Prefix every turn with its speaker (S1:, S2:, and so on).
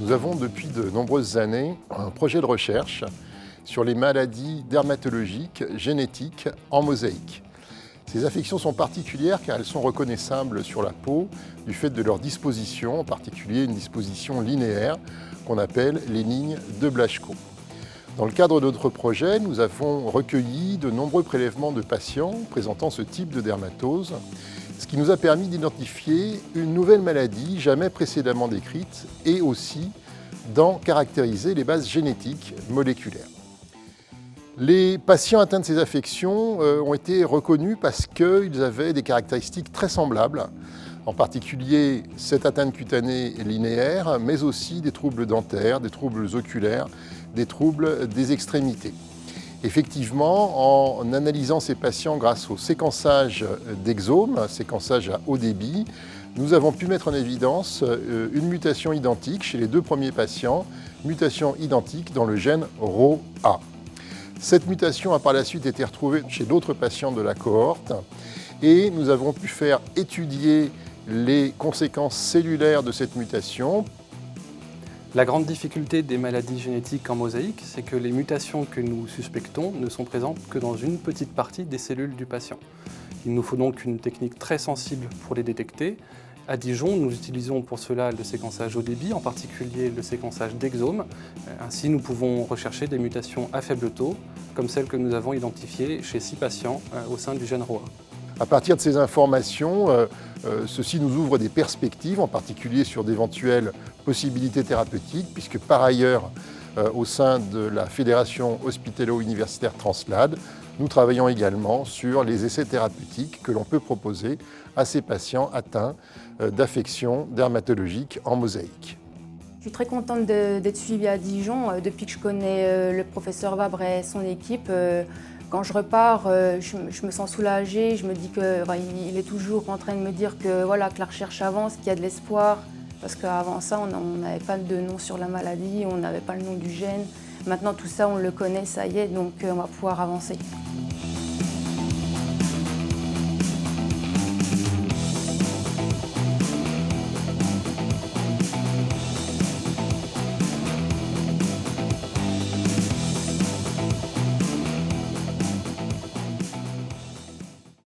S1: Nous avons depuis de nombreuses années un projet de recherche sur les maladies dermatologiques génétiques en mosaïque. Ces affections sont particulières car elles sont reconnaissables sur la peau du fait de leur disposition, en particulier une disposition linéaire qu'on appelle les lignes de Blaschko. Dans le cadre de notre projet, nous avons recueilli de nombreux prélèvements de patients présentant ce type de dermatose, ce qui nous a permis d'identifier une nouvelle maladie jamais précédemment décrite et aussi d'en caractériser les bases génétiques moléculaires. Les patients atteints de ces affections ont été reconnus parce qu'ils avaient des caractéristiques très semblables, en particulier cette atteinte cutanée linéaire, mais aussi des troubles dentaires, des troubles oculaires, des troubles des extrémités. Effectivement, en analysant ces patients grâce au séquençage d'exomes, séquençage à haut débit, nous avons pu mettre en évidence une mutation identique chez les deux premiers patients, mutation identique dans le gène ROA. Cette mutation a par la suite été retrouvée chez d'autres patients de la cohorte et nous avons pu faire étudier les conséquences cellulaires de cette mutation.
S2: La grande difficulté des maladies génétiques en mosaïque, c'est que les mutations que nous suspectons ne sont présentes que dans une petite partie des cellules du patient. Il nous faut donc une technique très sensible pour les détecter. À Dijon, nous utilisons pour cela le séquençage haut débit, en particulier le séquençage d'exomes. Ainsi, nous pouvons rechercher des mutations à faible taux, comme celles que nous avons identifiées chez 6 patients au sein du gène ROA.
S1: À partir de ces informations, ceci nous ouvre des perspectives, en particulier sur d'éventuelles possibilités thérapeutiques, puisque par ailleurs, au sein de la Fédération hospitalo-universitaire Translad, nous travaillons également sur les essais thérapeutiques que l'on peut proposer à ces patients atteints d'affections dermatologiques en mosaïque.
S3: Je suis très contente d'être suivie à Dijon. Depuis que je connais le professeur Vabre et son équipe, quand je repars, je me sens soulagée. Je me dis qu'il est toujours en train de me dire que, voilà, que la recherche avance, qu'il y a de l'espoir. Parce qu'avant ça, on n'avait pas de nom sur la maladie, on n'avait pas le nom du gène. Maintenant, tout ça, on le connaît, ça y est, donc on va pouvoir avancer.